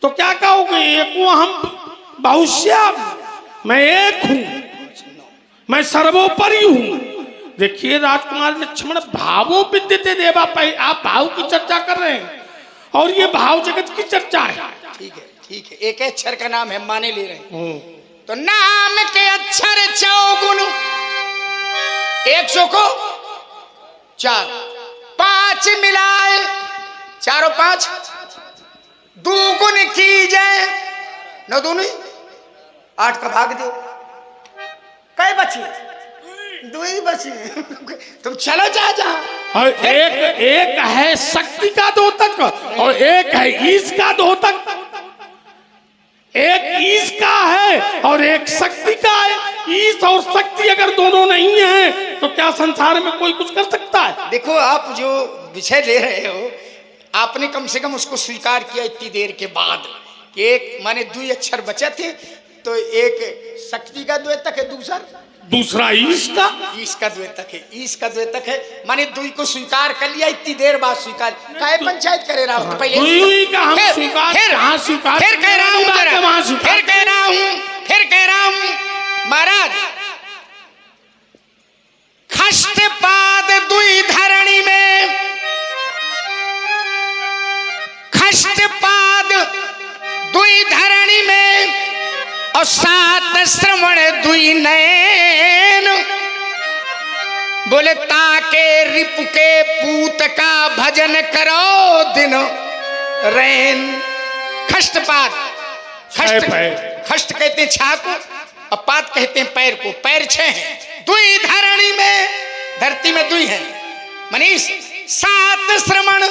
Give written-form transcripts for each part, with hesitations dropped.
तो क्या कहोगे? एक हूं हम बहुश्याम, मैं एक हूं, मैं सर्वोपरि हूं। देखिए राजकुमार लक्ष्मण, भावों विद्यते देवा, आप भाव की चर्चा कर रहे हैं और ये भाव जगत की चर्चा है। ठीक है, ठीक है, एक अक्षर का नाम है, माने ले रहे हैं। तो नाम के अक्षर चौगुन, 100 को 4, 5 मिलाए, चारों 5, दुगुन की जाए, 9 दूनी 8 का भाग दो, कई बची? 2 ही बची। तुम चलो जा। और एक है शक्ति का द्योतक और एक है ईश का द्योतक। एक ईश का है और एक शक्ति का है। ईश और शक्ति अगर दोनों नहीं है तो क्या संसार में कोई कुछ कर सकता है? देखो, आप जो विषय ले रहे हो, आपने कम से कम उसको स्वीकार किया इतनी देर के बाद कि एक माने 2 अक्षर बचे थे, तो एक शक्ति का द्योतक है, दूसरा ईश का द्योतक है। ईश का द्योतक है माने 2 को स्वीकार कर लिया इतनी देर बाद। स्वीकार काहे पंचायत करे रहा हूं? पहले फिर कह रहा हूं महाराज, खष्टपाद 2 धरणी में, खष्टपाद 2 धरणी में और 7 श्रवण 2 नयन, बोले ताके रिपु के पूत का भजन करो दिन रैन। खष्टपाद, खष्ट कहते हैं छा को और पाद कहते हैं पैर को। पैर 6 हैं, 2 धरणी में, धरती में 2 हैं। मनीष 7 श्रवण,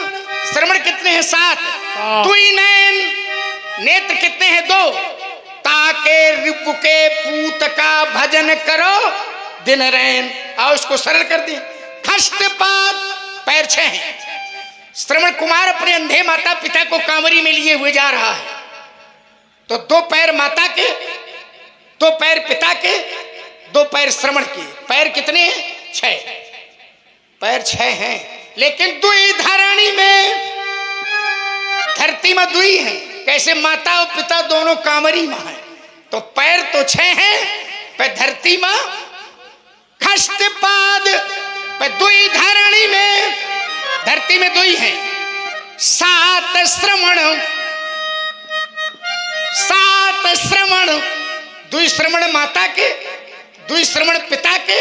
श्रवण कितने हैं? 7। 2 नयन, नेत्र कितने हैं? 2। ताके रिपु के पूत का भजन करो दिन रैन। आओ इसको सरल कर दिए। खष्टपाद, पैर 6 हैं। श्रवण कुमार अपने अंधे माता पिता को कांवरी में लिए हुए जा रहा है, तो 2 पैर माता के, 2 पैर पिता के, 2 पैर श्रवण के। पैर कितने हैं? 6। पैर 6 हैं, लेकिन 2 धरणी में, धरती में 2 हैं। कैसे? माता और पिता दोनों कांवरी में हैं, तो पैर तो 6 हैं, पर धरती में खष्टपाद, पर 2 धरणी में, धरती में 2 हैं। 7 श्रवण, 7 श्रवण, 2 श्रवण माता के, 2 श्रवण पिता के,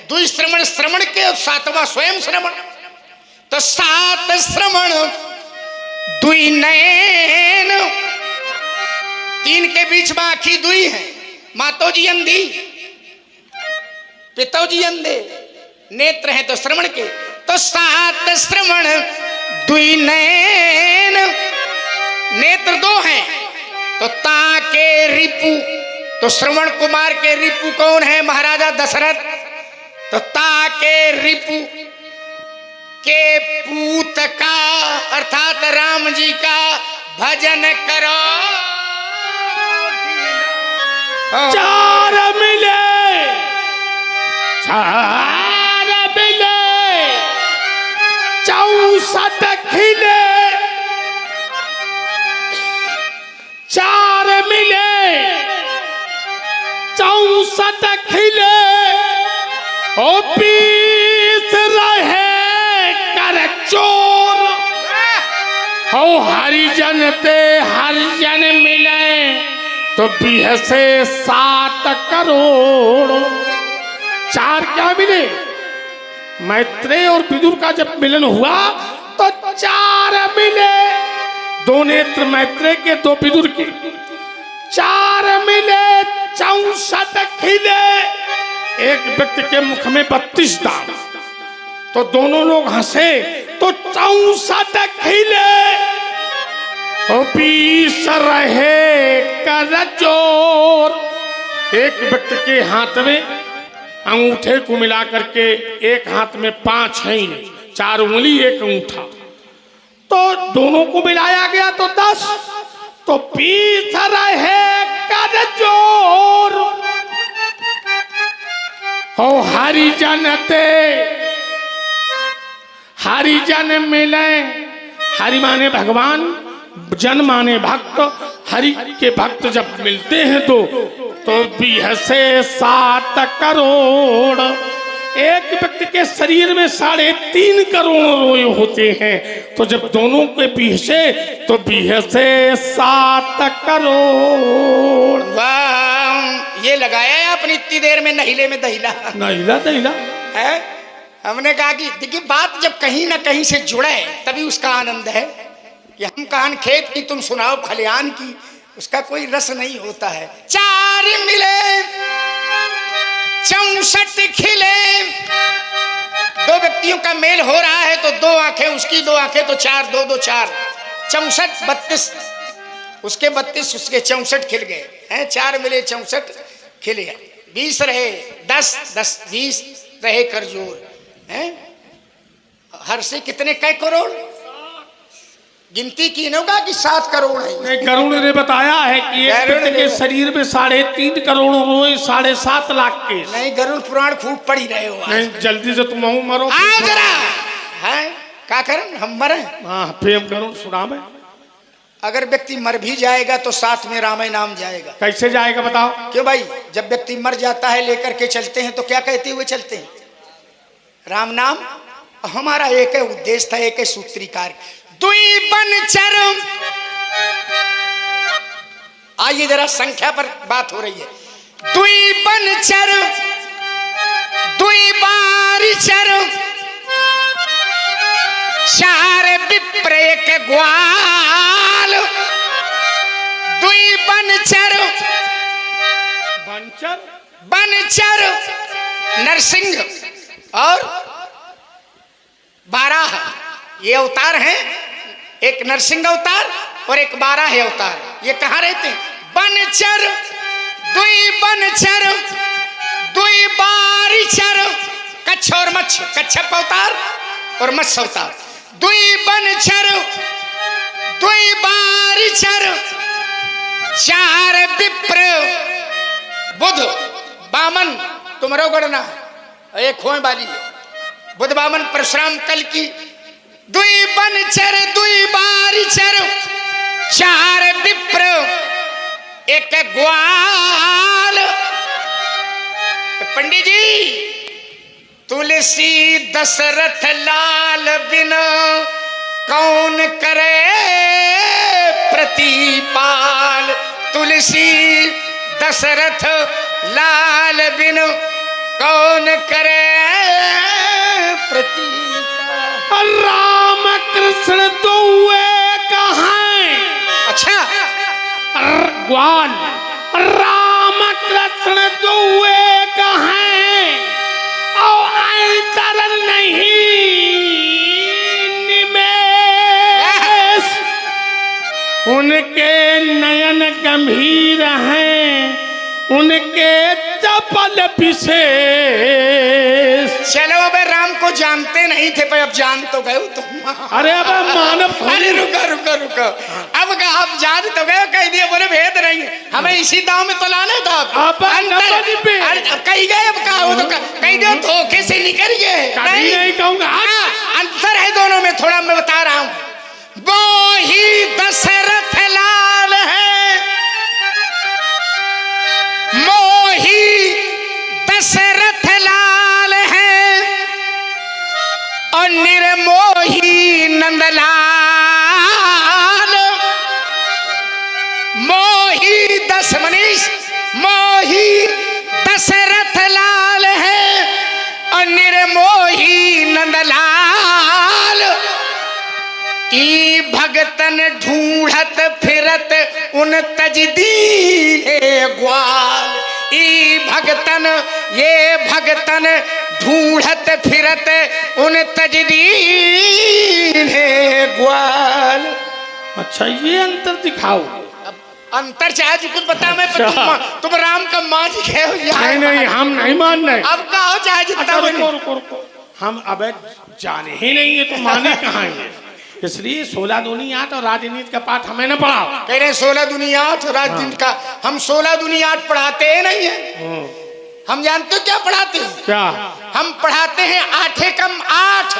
2 श्रवण श्रवण के और 7वां स्वयं श्रवण। तो 7 श्रवण 2 नयन, 3 के बीच में आखी 2 है। मातो जी अंधी, पिता जी अंधे, नेत्र हैं तो श्रवण के। तो 7 श्रवण 2 नयन, नेत्र 2 हैं, तो ताके रिपु, तो श्रवण कुमार के रिपु कौन है? महाराजा दशरथ। तो ताके रिपु के पूत का, अर्थात राम जी का भजन करो। 4 मिले, 4 मिले, 64 खिले, 4 मिले, 64 खिले, ओ पीस रहे कर चोर, ओ हरिजन ते हरिजन मिले तो बिहसे 7 करोड़। 4 क्या मिले? मैत्रेय और विदुर का जब मिलन हुआ तो 4 मिले, 2 नेत्र मैत्रेय के, 2 विदुर के। 4 मिले, 64 खिले। एक व्यक्ति के मुख में 32 दांत, तो दोनों लोग हंसे तो 64 खिले। ओ पीस रहे कर जोर। एक व्यक्ति के हाथ में अंगूठे को मिला करके, एक हाथ में 5 हैं, 4 उंगली, 1 अंगूठा, तो दोनों को मिलाया गया तो 10। तो पीस रहे कर जोर, हो हरिजन ते हरिजन मिले। हरि माने भगवान, जन माने भक्त, हरि के भक्त जब मिलते हैं तो बीहसे 7 करोड़। एक व्यक्ति के शरीर में 3.5 करोड़ रोए होते हैं, तो जब दोनों के बीहसे तो बीहसे 7 करोड़। वाह, ये लगाया है आपने इतनी देर में नहीले में दहीला। नहीला दहीला है। हमने कहा कि देखिए बात जब कहीं ना कहीं से जुड़े तभी उसका आनंद है। कि हम कहान खेत की तुम सुनाओ खलियान की, उसका कोई रस नहीं होता है। 4 मिले 64 खिले, 2 व्यक्तियों का मेल हो रहा है तो 2 आंखें उसकी, 2 आंखें तो 4, 2 2 4, 64 32, उसके 32 उसके 64 खिल गए हैं। 4 मिले 64 खिले, 20 रहे 10 10 20 रहे करजोर हैं। हर से कितने कै करोड़ गिनती की होगा कि 7 करोड़ है। गरुड़ ने बताया है कि एक व्यक्ति के शरीर में 3.5 करोड़ रोए 7.5 लाख के। नहीं, गरुड़ पुराण खूब पढ़ी रहे हो। नहीं, जल्दी से तुम मरो जरा है क्या करें हम मरे। हाँ, प्रेम गरुड़ सुनावे। अगर व्यक्ति मर भी जाएगा तो साथ में रामायण नाम जाएगा। कैसे जाएगा बताओ? क्यों भाई, जब व्यक्ति मर जाता है लेकर के चलते हैं तो क्या कहते हुए चलते हैं? राम नाम। हमारा एक है उद्देश्य था, एक है सूत्रीकार। दुई बन चर, आइए जरा संख्या पर बात हो रही है। दुई बन चर, दुई बारी चर, 4 विप्र एक ग्वाल। दुई बनचर, बनचर नरसिंह और 12 ये अवतार हैं। एक नरसिंह अवतार और एक 12 अवतार। ये कहाँ रहते हैं? बनचर, दुई बनचर, दुई बारीचर, कच्छ और मच्छ, कच्छप अवतार और मत्स्य अवतार। दुई बनचर, दुई बारीचर, 4 विप्र बुध बामन, तुमरो गणना एक खोए वाली बुध बामन परशुराम कल की। दुई बनचर, दुई बारीचर, 4 विप्र एक ग्वाल। पंडित जी, तुलसी दशरथ लाल बिन कौन करे प्रतिपाल। तुलसी दशरथ लाल बिन कौन करे प्रतिपाल। राम कृष्ण तो कहाँ? अच्छा, ग्वाल। राम कृष्ण तो कहाँ? और अंतर नहीं निमेष, उनके नयन गंभीर हैं, उनके चपल विशेष। चलो अब राम को जानते नहीं थे पर अब जान तो गए तुम। अरे अब मानव। अरे रुको रुको रुको, अब आप जान तो गए, कह दिए बोले भेद नहीं है, हमें इसी दाव में तो लाना था। अब कही गए, अब कहा हो तो कह दियो धोखे से निकल गए। नहीं कहूंगा, अंतर है दोनों में थोड़ा, मैं बता रहा हूँ। वो ही दशरथ लाल है, मोही दशरथ लाल है, और निर्मोही नंदलाल। मोही मनीष, मोही दशरथ लाल है और निर्मोही नंदलाल। ई भगतन ढूंढत फिरत उन तजदीन ग्वाल। ई भगतन, ये भगतन ढूंढत फिरत उन तजदीन ग्वाल। अच्छा, ये अंतर दिखाओ। अंतर चाहे जो कुछ बता मैं, तुम राम का मान गए हो। नहीं नहीं, हम नहीं मान रहे। अब कहो चाहे जितना। रुको रुको रुको, हम अब जाने ही नहीं है तो माने कहाँ है। इसलिए 16 दूनी 8 और राजनीति का पाठ हमें न पढ़ाओ। कह रहे 16 दूनी 8 राजनीति का, हम 16 दूनी 8 पढ़ाते ही नहीं है। हम जानते हो क्या पढ़ाते हैं? क्या? हम पढ़ाते हैं 8 कम 8,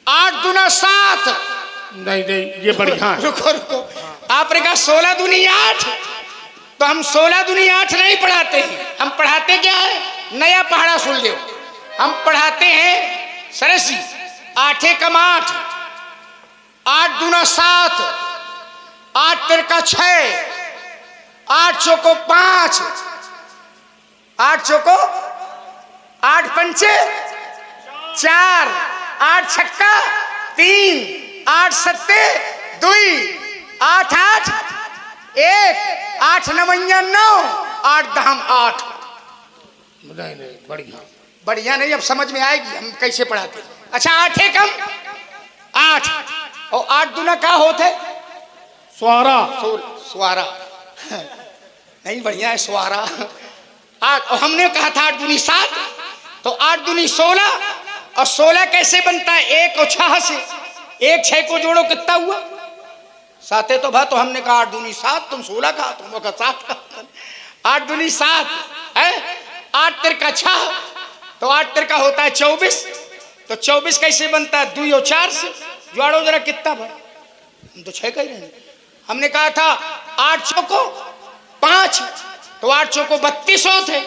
8 दूना 7, नहीं नहीं, ये बढ़िया है। रुको रुको, आपने कहा 16 दूनी 8, तो हम 16 दूनी 8 नहीं पढ़ाते हैं। हम पढ़ाते क्या है, नया पहाड़ा सुन लो, हम पढ़ाते हैं सरसी 8 कम 8, 8 दूना 7, 8 तिरका 6, 8 चौको 5, 8 चौको 8 पंचे 4, 8 छक्का 3, 8 सत्ते 2, 8 8 1, 8 नवैया 9, 8 दहम 8। नहीं नहीं, बढ़िया बढ़िया नहीं, अब समझ में आएगी हम कैसे पढ़ाते। अच्छा 8 कम 8 और 8 दूना क्या होते, स्वारा। स्वारा नहीं, बढ़िया है स्वारा। 8 और हमने कहा था 8 दूनी 7, तो 8 दूनी 16, और 16 कैसे बनता है, 1 और 6 से, 1 6 को जोड़ो कितना हुआ 7 तो तो हमने कहा 8 दूनी 7, तुम 16 कहा, तुम कहा 7 कहा। 8 दूनी 7 है, 8 तिरका 6, तो 8 तिरका होता है 24, तो 24 कैसे बनता है, 2 और 4 से, जोड़ो जरा कितना बन, हम तो 6 कह रहे हैं। हमने कहा था 8 चौको 5, तो 8 चौको 32 होते,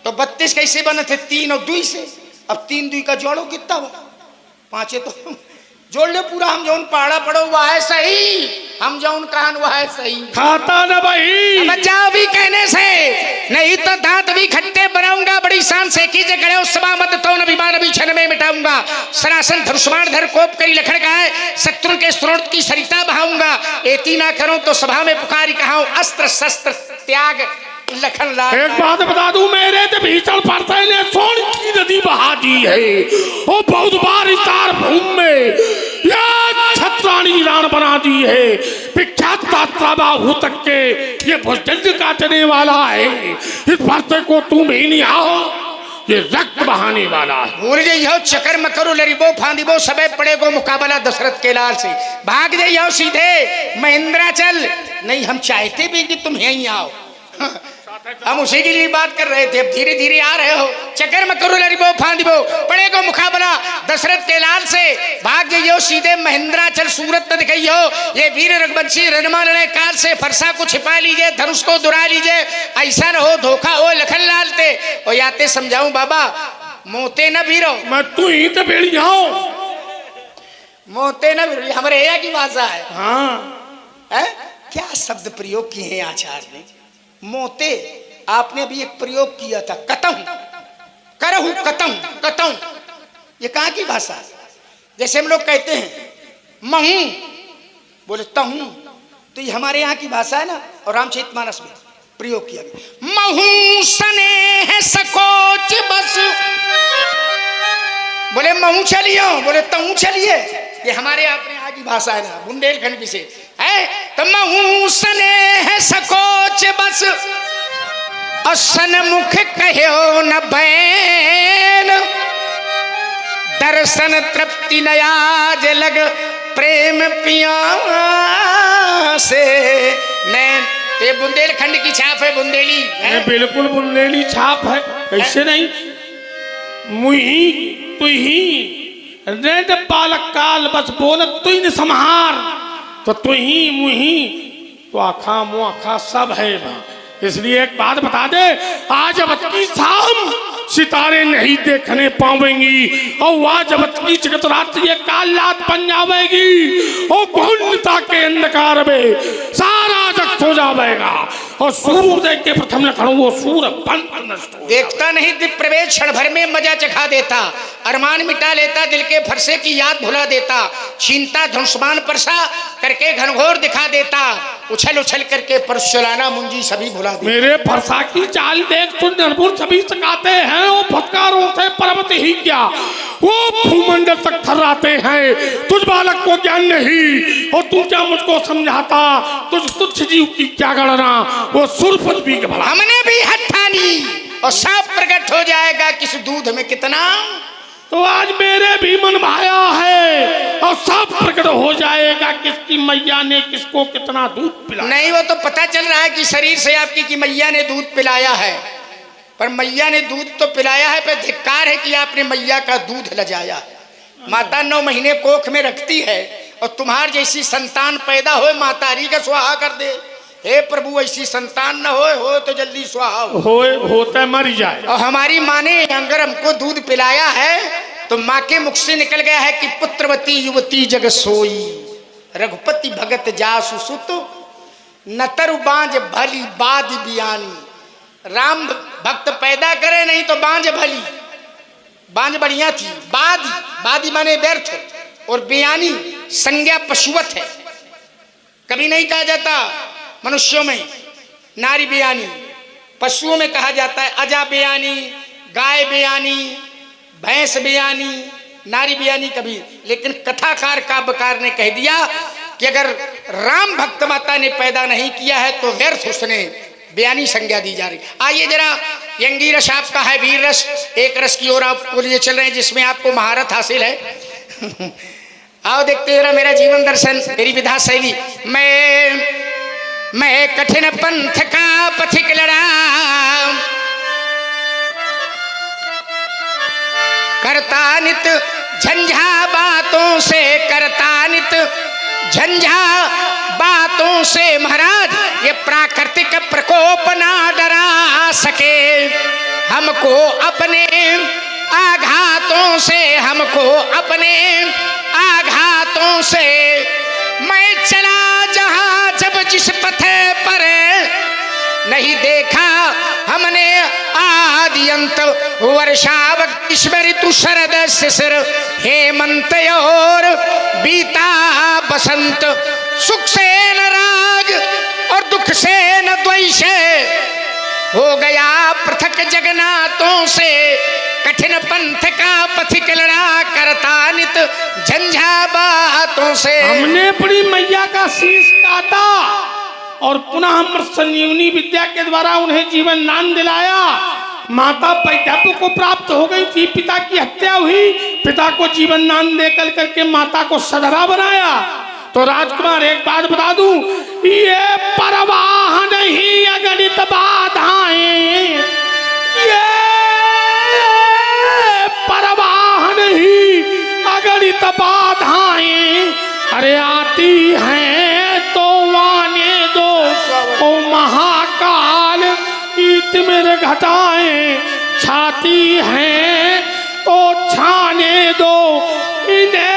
तो 32 कैसे बने थे, 3 और 2 से, अब 3 2 का जोड़ो कितना बना, 5 तो जोड़ ले पूरा। हम जौन पहाड़ा पढ़ो वह है सही, हम जौन कहन वह है सही। खाता न भाई, बचाओ भी कहने से, नहीं तो दांत भी खट्टे बनाऊंगा, बड़ी शान से कीजे गड़े सभा मत तो न विमान भी क्षण में मिटाऊंगा। सरासन धनुष्मान धर कोप करी लखड़ का है, शत्रु के स्रोत की सरिता बहाऊंगा। एती ना करूं तो सभा में पुकारी कहाऊं, अस्त्र शस्त्र त्याग लखन लाल। एक बात बता दूं, मेरे तो भीषण परसे ने सोन की नदी बहा दी है, वो बहुत बार इस तार भूमि में ये छत्राणी राण बना दी है। विख्यात तात्राबाहु तक के ये भुजंग काटने वाला है, इस परसे को तुम ही नहीं आओ, ये रक्त बहाने वाला है। भूल जाइयो चक्कर मकरू लरिबो फांदिबो सबे पड़ेगो मुकाबला दशरथ के लाल से। भाग जाइयो सीधे महेंद्राचल, नहीं हम चाहते भी कि तुम यहीं आओ, हम उसी के लिए बात कर रहे थे, अब धीरे धीरे आ रहे हो। चक्कर में करो लरिबो फांदिबो पड़ेगो मुकाबला दशरथ के लाल से। भाग जाइयो सीधे महेंद्राचल, सूरत न दिखाइयो, ये वीर रघुवंशी रणमा लड़े काल से। फरसा को छिपा लीजिए, धनुष को दुरा लीजिए, ऐसा न हो धोखा हो लखन लाल ते। और याते समझाऊं बाबा, मोते न भीरो, मैं तू ही तो बेड़ी आओ, मोते न भीरो हमारे यहाँ की भाषा है। हाँ है? क्या शब्द प्रयोग किए हैं आचार्य ने, मोते आपने अभी एक प्रयोग किया था, कतहूं करहूं कतहूं कतहूं, ये कहाँ की भाषा है? जैसे हम लोग कहते हैं महूं, बोले तहूं, तो ये हमारे यहाँ की भाषा है ना, और रामचरितमानस में प्रयोग किया गया। महूं स्नेह सकोच बस, बोले महूं चलियो, बोले तहूं चलिए, ये हमारे अपने यहाँ की भाषा है ना, बुंदेलखंड विशेष है। तो महूं स्नेह सकोच बस, असन मुख कहो न बैन, दर्शन तृप्ति नयाज लग प्रेम पिया से। नैन ये बुंदेलखंड की छाप है, बुंदेली है? बिल्कुल बुंदेली छाप है, कैसे नहीं। मुही तु ही रेड बालक काल बस बोल तु ही संहार, तो तु ही मुही तो आखा मुआखा सब है। इसलिए एक बात बता दे, आज अब की शाम सितारे नहीं देखने पावेंगी, और वह जब की जगत रात्रि काल रात बन जाएगी, और गौणता के अंधकार में सारा जग सो जाएगा, और सूर्य के प्रथम लक्षण वो सूर्य बंद नष्ट हो। देखता नहीं दिव्य प्रवेश क्षण भर में मजा चखा देता, अरमान मिटा लेता, दिल के फरसे की याद भुला देता, छीनता धनुष्मान परसा करके घनघोर दिखा देता, उछल उछल करके परशुराना मुंजी सभी भुला देता। मेरे फरसा की चाल देख तो निर्भुर सभी सकाते हैं, वो फटकारों से पर्वत ही क्या वो भूमंडल तक थर्राते हैं। तुझ बालक को ज्ञान नहीं, और तू क्या मुझको समझाता, तुझ तुच्छ जीव की क्या गणना, वो सुरपत भी के भला। हमने भी हठानी, और सब प्रकट हो जाएगा किस दूध में कितना। तो आज मेरे भी मन भाया है, और सब प्रकट हो जाएगा किसकी मैया ने किसको कितना दूध पिलाया। नहीं, वो तो पता चल रहा है कि शरीर से आपकी की मैया ने दूध पिलाया है, पर मैया ने दूध तो पिलाया है, पर धिक्कार है कि आपने मैया का दूध लजाया। माता 9 महीने कोख में रखती है, और तुम्हार जैसी संतान पैदा हो मातारी का स्वाहा कर दे। हे प्रभु ऐसी संतान न हो तो जल्दी स्वाहा होता मर जाए। और हमारी माँ ने अगर हमको दूध पिलाया है तो माँ के मुख से निकल गया है कि पुत्रवती युवती जग सोई, रघुपति भगत जासु सुत, नतर बांझ भली बाद बियानी। राम भक्त पैदा करे नहीं तो बांझ भली, बांझ बढ़िया थी, बादी माने व्यर्थ, और बियानी संज्ञा पशुवत है। कभी नहीं कहा जाता मनुष्यों में नारी बियानी, पशुओं में कहा जाता है अजा बियानी, गाय बियानी, भैंस बियानी, नारी बियानी कभी। लेकिन कथाकार काव्यकार ने कह दिया कि अगर राम भक्त माता ने पैदा नहीं किया है तो व्यर्थ उसने बयानी संज्ञा दी जा रही। आइए जरा यंगी रस आपका है, वीर रस, एक रस की ओर आपको लिए चल रहे हैं जिसमें आपको महारत हासिल है। आओ देखते जरा मेरा जीवन दर्शन, मेरी विधा शैली। मैं कठिन पंथ का पथिक लड़ा, करता नित झंझा बातों से, करता नित झंझा बातों से। महाराज ये प्राकृतिक प्रकोप ना डरा सके हमको अपने आघातों से, हमको अपने आघातों से। मैं चला जहां जब जिस पथ पर, नहीं देखा हमने आदि अंत। वर्षावत ग्रीष्म ऋतु शरद शिशिर हेमंत और बीता बसंत। सुख से न राग और दुख से न द्वेष, हो गया पृथक जगन्नाथों से। कठिन पंथ का पथिक लड़ा, करता नित झंझा बातों से। हमने अपनी मैया का शीश काटा और पुनः अमृत संजीवनी विद्या के द्वारा उन्हें जीवन दान दिलाया। माता पैदापु को प्राप्त हो गई थी, पिता की हत्या हुई, पिता को जीवन दान देकर करके माता को सधरा बनाया। तो राजकुमार एक बात बता दूं, ये परवाह नहीं अगणित बाधाएं, ये परवाह नहीं अगणित बाधाएं। अरे आती हैं तो आने दो ओ महाकाल, ईत मेरे घटाएं छाती हैं तो छाने दो इन्हें।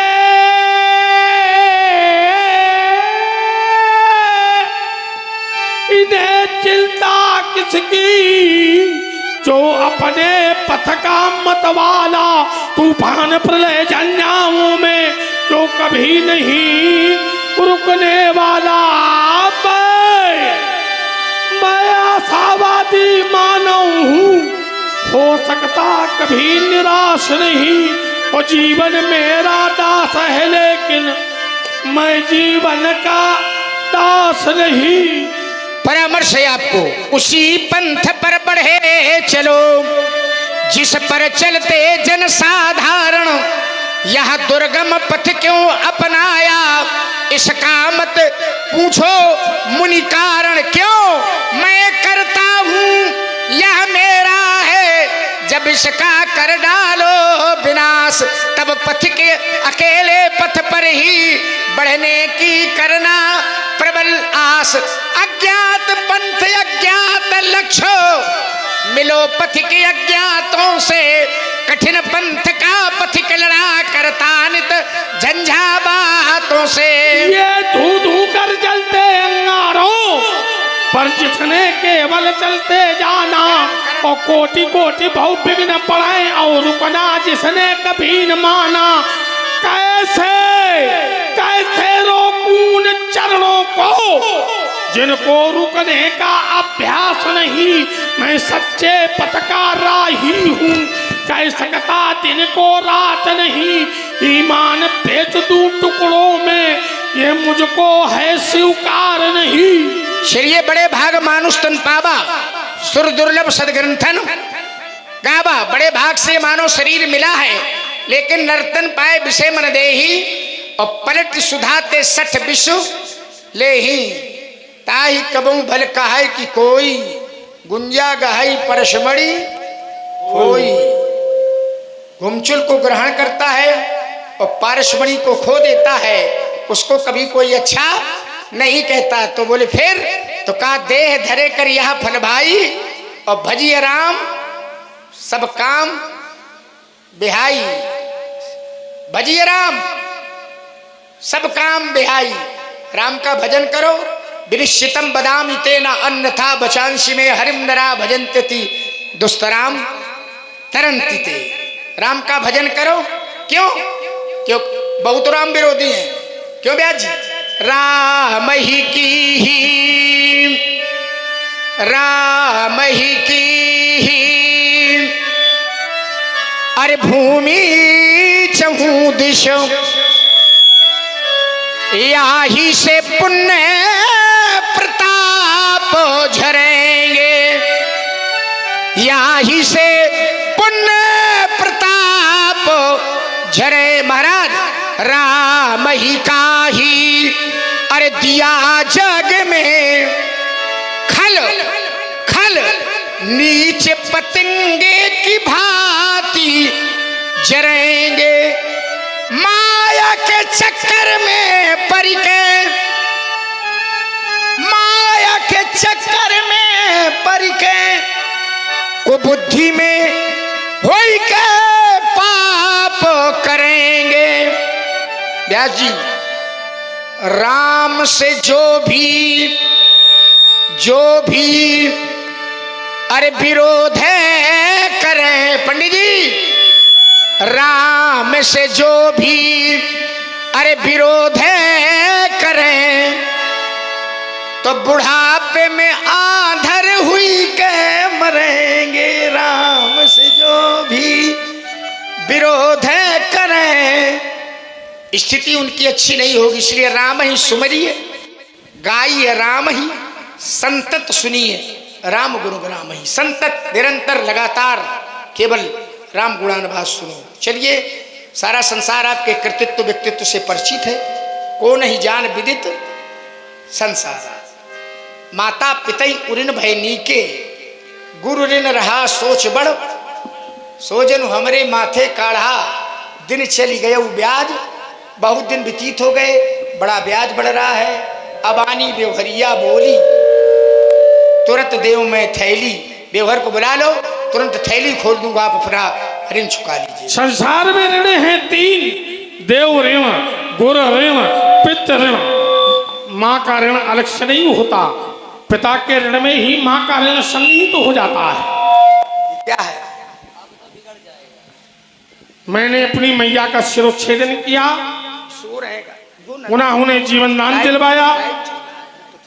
इन्हें चिंता किसकी जो अपने पथ का मतवाला, तूफान प्रलय जन्याओं में जो कभी नहीं रुकने वाला। मैं आशावादी मानव हूँ, हो सकता कभी निराश नहीं। और जीवन मेरा दास है लेकिन मैं जीवन का दास नहीं। परामर्श है आपको, उसी पंथ पर बढ़े चलो जिस पर चलते जन साधारण। यह दुर्गम पथ क्यों अपनाया, इसका मत पूछो मुनि कारण। क्यों मैं करता हूँ यह मेरा है, जब इसका कर डालो विनाश तब पथ के अकेले पथ पर ही बढ़ने की करना प्रबल आस। अज्ञात पंथ अज्ञात लक्ष्य, मिलो पथ के अज्ञातों से। कठिन पंथ का पथिक लड़ा, करता नित झंझा बातों से। ये धू धू कर जलते अंगारों पर जिसने केवल चलते जाना, और कोटि कोटि बहु विघ्न पड़े और रुकना जिसने कभी न माना। कैसे कैसे रोकूं चरणों को जिनको रुकने का अभ्यास नहीं। मैं सच्चे पथ का राही हूँ, कह सकता दिन को रात नहीं। ईमान बेच दूं टुकड़ों में, ये मुझको है स्वीकार नहीं। श्रीय बड़े भाग मानुष तन पावा, सुर दुर्लभ सदग्रंथन गावा। बड़े भाग से मानव शरीर मिला है, लेकिन नर्तन पाए विषय मन देही। और पलट सुधाते सठ विश्व ले ही, ताही कबू भल कहाय कि कोई। गुंजा गहाई परशमणि कोई। घुमचुल को ग्रहण करता है और पारसमणि को खो देता है। उसको कभी कोई अच्छा नहीं कहता। तो बोले फिर, तो कहा देह धरे कर यह फल भाई, और भजिए राम सब काम बिहाई। भजिए राम सब काम बिहाई, राम का भजन करो। विनिश्चितम बदामी तेना अन्यथा बचांशी में हरिम नरा भजन्ति दुस्तराम तरंति ते। राम का भजन करो। क्यों? क्यों? बहुत राम विरोधी हैं। क्यों ब्याज जी? राम ही की ही अरे भूमि चहु दिश, याही से पुण्य प्रताप झरेंगे, याही से पुण्य प्रताप झरे। महाराज राम ही का ही अरे दिया जग में खल खल, नीच पतंगे की भांति जरेंगे। माया के चक्कर में पड़ के, माया के चक्कर में पड़ के को बुद्धि में होई के पाप करेंगे। व्यास जी, राम से जो भी अरे विरोध है करें, पंडित जी, राम से जो भी अरे विरोध है करें, तो बुढ़ापे में आंधर हुई के मरेंगे। राम से जो भी विरोध है करें, स्थिति उनकी अच्छी नहीं होगी। इसलिए राम ही सुमरिए, गाइए राम ही, संतत सुनिए राम गुणगान ही। संतत निरंतर लगातार केवल राम गुणानुवाद सुनो। चलिए, सारा संसार आपके कृतित्व व्यक्तित्व से परिचित है। को नहीं जान विदित संसार, माता पितई उरिन भय नीके, गुरु ऋण रहा सोच बड़, सोजन हमरे माथे काढ़ा, दिन चली गए ब्याज। बहुत दिन व्यतीत हो गए, बड़ा ब्याज बढ़ रहा है। अब आनी बेवहरिया बोली, तुरंत देव में थैली, बेवहर को बुला लो, तुरंत थैली खोल दूंगा, आप अपना ऋण चुका लीजिए। संसार में ऋण है तीन, देव ऋण, गुरु ऋण, पितृ ऋण। माँ का ऋण अलग से नहीं होता, पिता के ऋण में ही माँ का ऋण सन्निहित हो जाता है। क्या है? मैंने अपनी मैया का शिरोच्छेदन किया, सो रहेगा, पुनः उन्हें जीवन दान दिलवाया।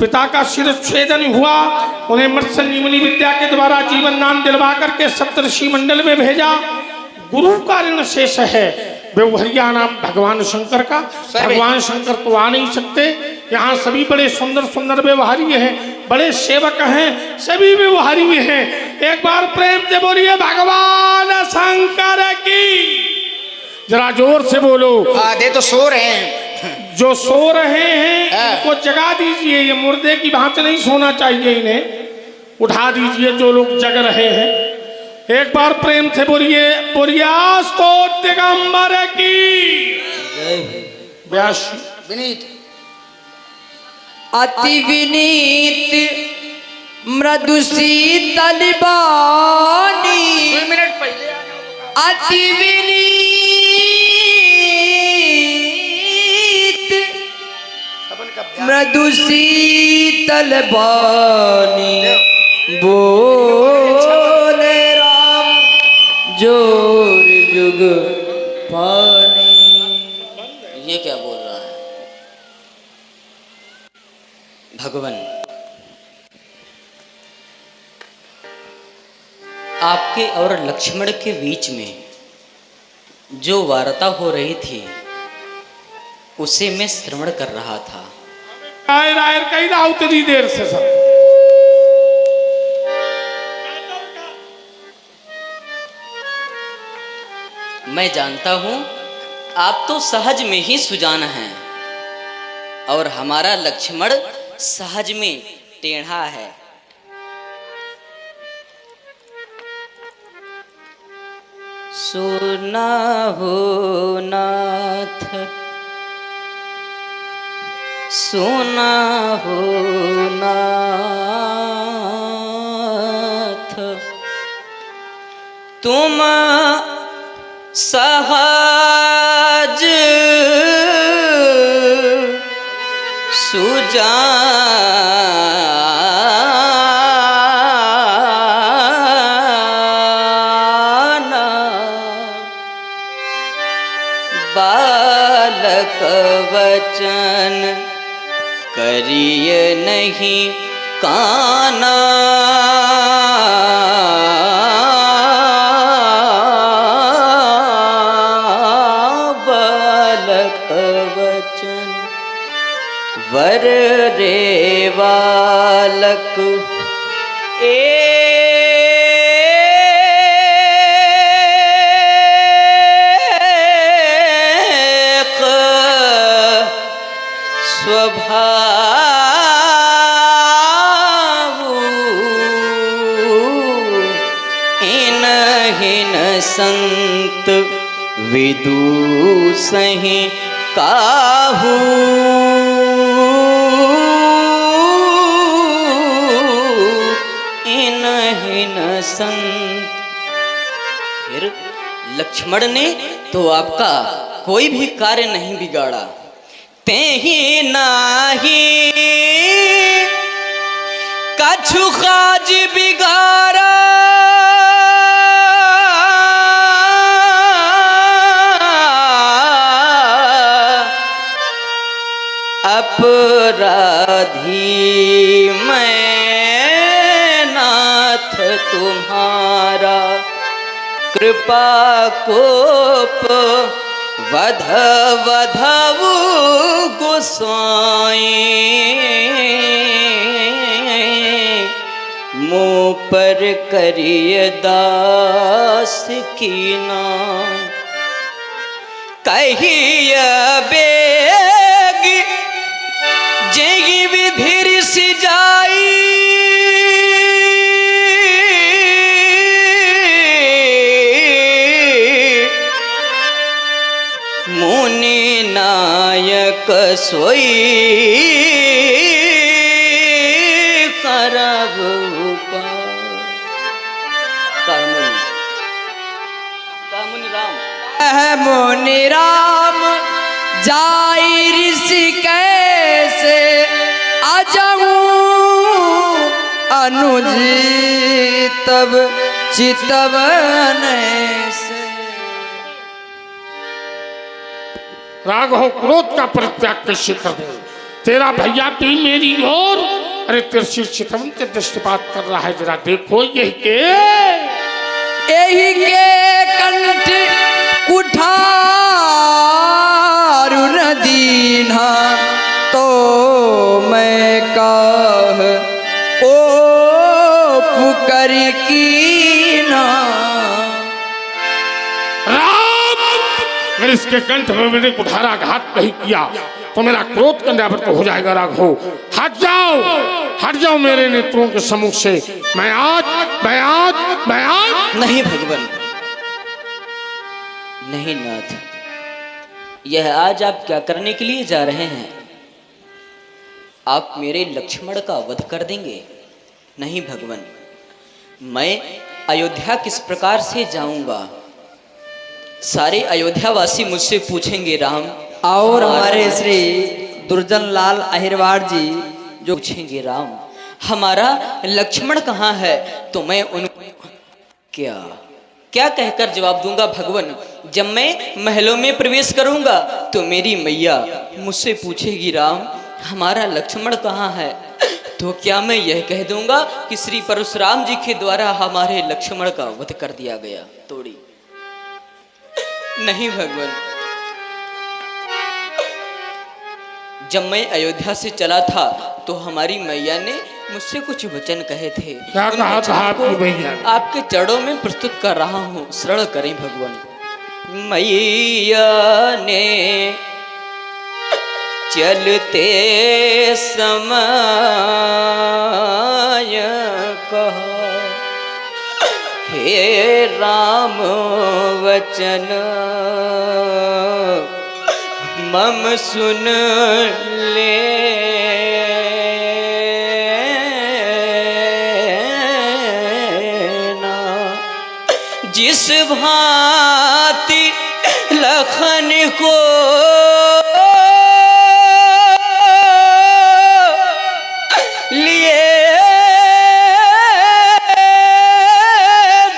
पिता का शिरोच्छेदन हुआ, उन्हें मृत संजीवनी विद्या के द्वारा जीवन दान दिलवा करके सप्तऋषि मंडल में भेजा। गुरु का ऋण शेष है व्यवहारिया नाम भगवान शंकर का। भगवान शंकर तो आ नहीं सकते, यहाँ सभी बड़े सुंदर सुंदर व्यवहारी हैं, बड़े सेवक हैं, सभी व्यवहारी हैं। एक बार प्रेम से बोलिए भगवान शंकर की। जरा जोर से बोलो। आधे तो सो रहे हैं। जो सो रहे हैं इनको जगा दीजिए, ये मुर्दे की भांति नहीं सोना चाहिए, इन्हें उठा दीजिए जो लोग जग रहे हैं। एक बार प्रेम से बोलिए, बोलिए आस्तो दिगंबर की। व्यास विनीत, अति विनीत मृदु शीतल बानी, 2 मिनट पहले अति विनीत मृदु शीतल बानी, बोले राम जोर जुग पानी। ये क्या बोल रहा है भगवान? आपके और लक्ष्मण के बीच में जो वार्ता हो रही थी उसे मैं श्रवण कर रहा था। रायर कही रहा उतनी देर से सब। मैं जानता हूं आप तो सहज में ही सुजान हैं और हमारा लक्ष्मण सहज में टेढ़ा है। सुना हो नाथ सुना हो नाथ तुम सहज सुजाना बालक वचन करिय नहीं काना बालक वचन वर रे बालक एक स्वभाव इनहिन संत विदुषहि काहू इनहिन संत। फिर लक्ष्मण ने तो आपका कोई भी कार्य नहीं बिगाड़ा, ते ही नाही कछु काज बिगाड़ा अपराधी मैं नाथ तुम्हारा कृपा कोप वध वधवु गोसाई मुँह पर करिय दास की नाम कहिय बेग जेगी विधिर सिजाई मुनि नायक सोई करब कामुनि राम मुनि राम जाई ऋषिकेश अजहू अनुज तब चितवन से। राघव क्रोध का परित्याग कैसे कर दूं? तेरा भैया भी मेरी ओर अरे तिरछी चितवन के दृष्टिपात कर रहा है, जरा देखो यही के कंठ कुठारु न दीन्हा तो मैं कह ओ पुकर कीना। राम, अगर इसके कंठ में मैंने कुठारा घात नहीं किया तो मेरा क्रोध कंडावृत हो जाएगा। राघव हट जाओ मेरे नेत्रों के सम्मुख से। मैं आज नहीं भगवान, नहीं नाथ, यह आज आप क्या करने के लिए जा रहे हैं? आप मेरे लक्ष्मण का वध कर देंगे? नहीं भगवान, मैं अयोध्या किस प्रकार से जाऊंगा? सारे अयोध्यावासी मुझसे पूछेंगे राम, और हमारे श्री दुर्जन लाल अहिरवाड़ जी जो पूछेंगे राम हमारा लक्ष्मण कहाँ है, तो मैं उनको क्या कहकर जवाब दूंगा भगवान? जब मैं महलों में प्रवेश करूंगा तो मेरी मैया मुझसे पूछेगी राम हमारा लक्ष्मण कहाँ है, तो क्या मैं यह कह दूंगा कि श्री परशुराम जी के द्वारा हमारे लक्ष्मण का वध कर दिया गया? तोड़ी नहीं भगवान, जब मैं अयोध्या से चला था तो हमारी मैया ने मुझसे कुछ वचन कहे थे। क्या कहा था आपकी मैया? आपके चरणों में प्रस्तुत कर रहा हूँ, श्रवण करें भगवान। मैया ने चलते समय कहा हे राम वचन मम सुन ले जिस भांति लखन को लिए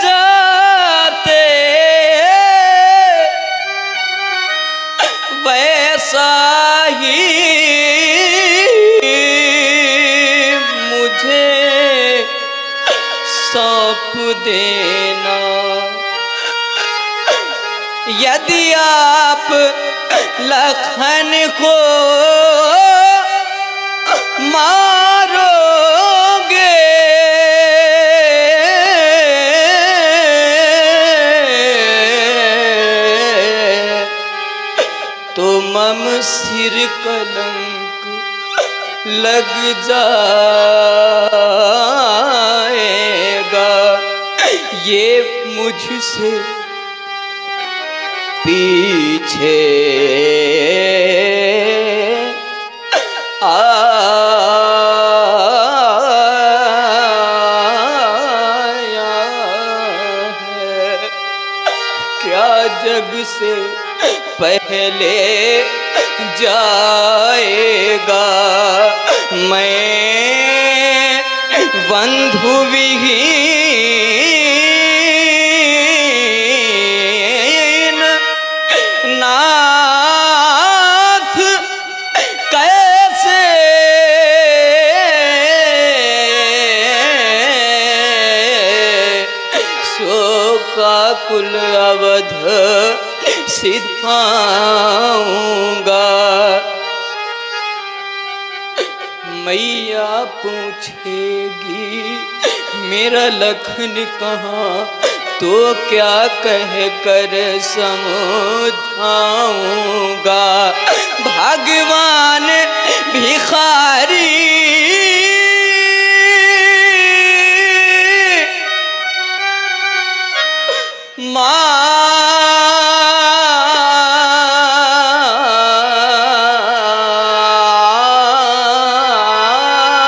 जाते वैसा ही मुझे सौंप देना। यदि आप लखन को मारोगे तो मम सिर कलंक लग जाएगा। ये मुझसे पीछे आया है, क्या जग से पहले जाएगा। मैं बंधु विहीन नाथ कैसे शोका कुल अवध सिधाऊंगा। मैया पूछेगी मेरा लखन कहाँ, तो क्या कह कर समझाऊंगा। भगवान भिखारी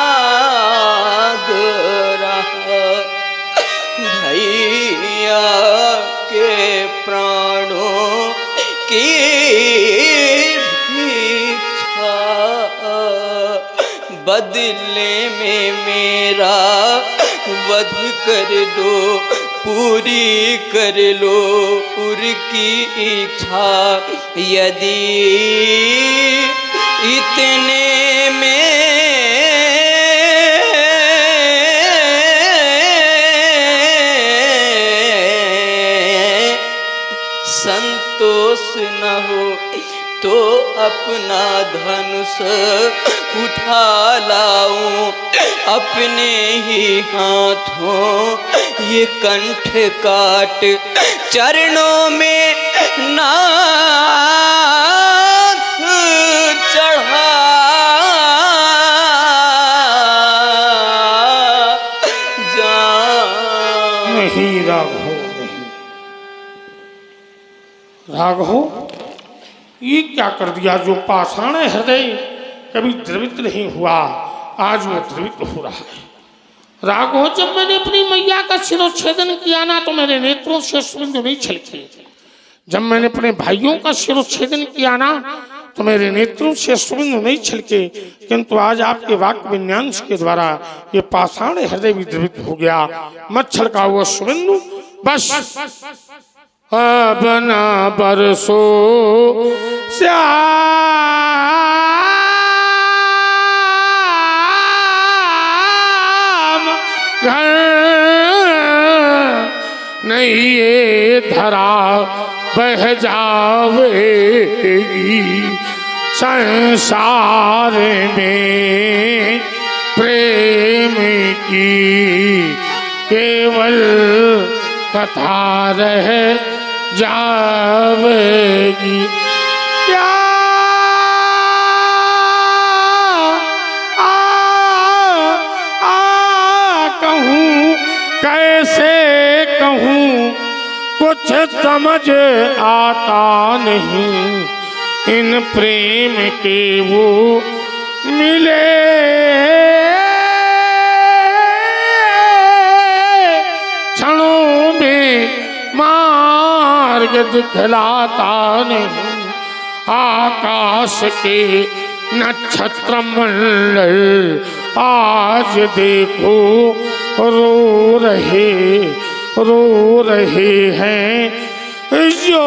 मांग रहा भैया के प्राणों की भिक्षा। बदले में मेरा वध कर दो, पूरी कर लो उर की इच्छा। यदि इतने में संतोष न हो तो अपना धनुष उठा लाऊं, अपने ही हाथों ये कंठ काट चरणों में नाथ चढ़ा जा। नहीं राघव, नहीं राघव, ये क्या कर दिया। जो पाषाण हृदय कभी द्रवित नहीं हुआ, आज वो द्रवित हो रहा है। राघव, जब मैंने अपनी मैया का शिरोच्छेदन किया ना तो मेरे नेत्रों से अश्रुबिंदु नहीं छलके। जब मैंने अपने भाइयों का शिरोच्छेदन किया ना तो मेरे नेत्रों से अश्रुबिंदु नहीं छलके, किंतु आज आपके वाक्य विन्यांश के द्वारा ये पाषाण हृदय भी द्रवित हो गया। मत छलका वो अश्रुबिंदु, बस अब न बरसो श्याम घर, नहीं ये धरा बह जावेगी। संसार में प्रेम की केवल कथा रह जावेगी। क्या कहूँ, कैसे कहूँ, कुछ समझ आता नहीं। इन प्रेम के वो मिले क्षणों में माँ दिखलाता नहीं, आकाश के नक्षत्र मंडल आज देखो रो रहे हैं जो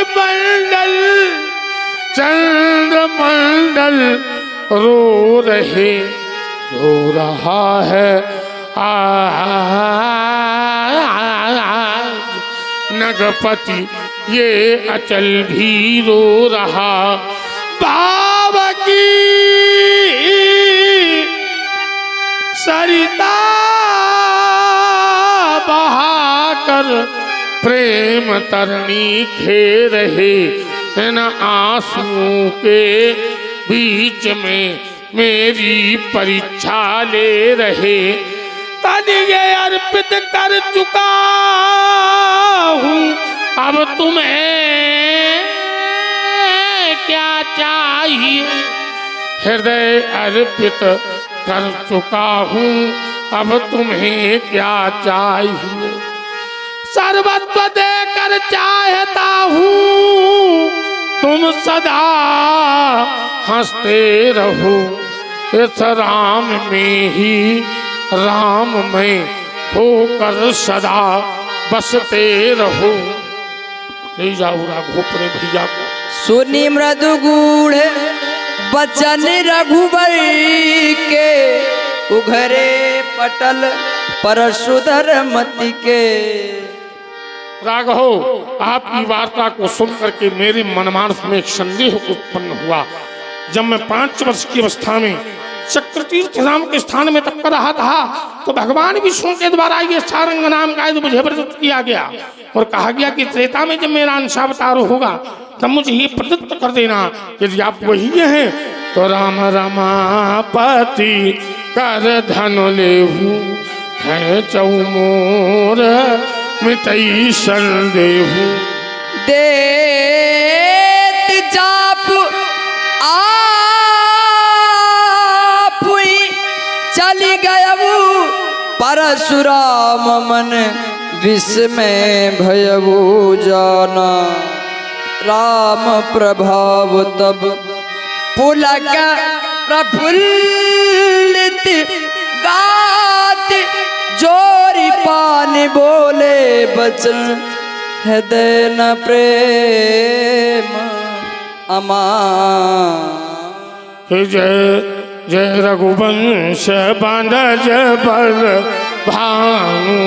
मंडल चंद्र मंडल रो रहा है नगपति ये अचल भी रो रहा, बाबा की सरिता बहाकर प्रेम तरनी खे रहे, न आंसुओं के बीच में मेरी परीक्षा ले रहे। तन ये अर्पित कर चुका हूँ, अब तुम्हें क्या चाहिए। हृदय अर्पित कर चुका हूँ, अब तुम्हें क्या चाहिए। सर्वस्व देकर चाहता हूँ तुम सदा हंसते रहो, इस राम में ही राम में होकर सदा बसते रहो। ले जाओ राघोपुर भैया को। सुनी मृदु गूढ़ बचन रघुबर के, उघरे पटल परशुधर मति के। राघव, आपकी वार्ता को सुनकर के मेरे मनमानस में एक संदेह उत्पन्न हुआ। जब मैं 5 वर्ष की अवस्था में चक्रतीर्थ नाम के स्थान में तप कर रहा था, तो भगवान विष्णु के द्वारा ये सारंग नाम का मुझे प्रदत्त किया गया और कहा गया कि त्रेता में जब मेरा अंशावतार होगा तब मुझे ये प्रदत्त कर देना। यदि आप वही हैं तो राम रमापति कर धनु लेहु, है चौमोर मिटई संदेहु। देत जाप आपुई चली गयबू, परशुराम मन विस्मय भयबू जाना। राम प्रभाव तब पुलक प्रफुल्लित गात, जोरी पानी बोले बचन हृदय न प्रेम अमान। जय जय रघुवंश बांधज बल भानु,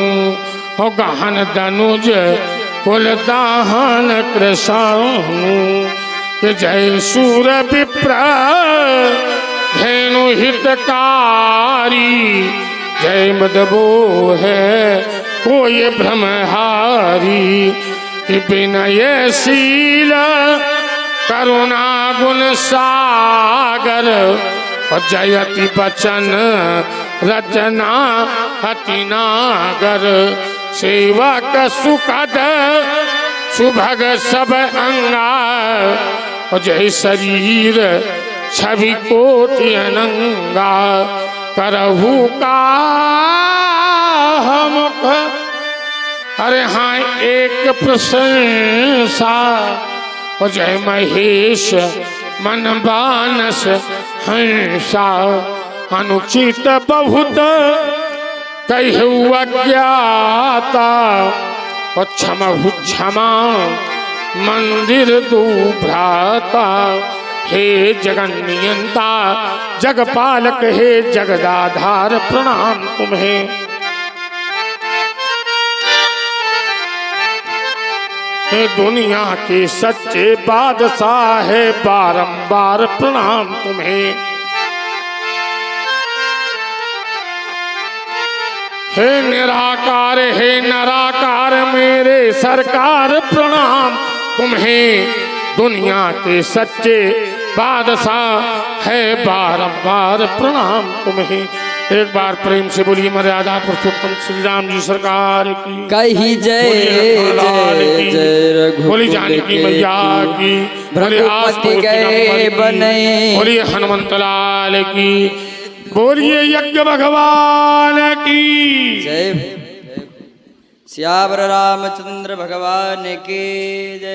हो गहन दनुज कुलदाहन कृषाणु। जय सूर विप्र धेनु हितकारी, जय मदबो है कोई भ्रमहारी। विनय शील करुणा गुण सागर, और जयति बचन रचना अति नागर। सेवक सुखद सुभग सब अंगा, और जय शरीर छवि कोटि अनंगा। करहु का मुख, अरे हाँ एक प्रशंसा, और जय महेश मन बानस हंसा। अनुचित बहुत कहु अज्ञाता, और क्षमहु क्षमा मंदिर दू भ्राता। हे जगन्नियंता जगपालक, हे जगदाधार प्रणाम तुम्हें। हे दुनिया के सच्चे बादशाह, है बारंबार प्रणाम तुम्हें। हे निराकार, हे नराकार मेरे सरकार प्रणाम तुम्हें। दुनिया के सच्चे बादशाह, है बारंबार प्रणाम तुम्हें। एक बार प्रेम से बोलिए मर्यादा पुरुषोत्तम श्री राम जी सरकार की। कही जय जय जय रघुकुल बोली जानकी मैया की। भ्रघुपति गए बने, बोलिए हनुमंत लाल की। बोलिए यज्ञ भगवान की जय। सियावर रामचंद्र भगवान की जय।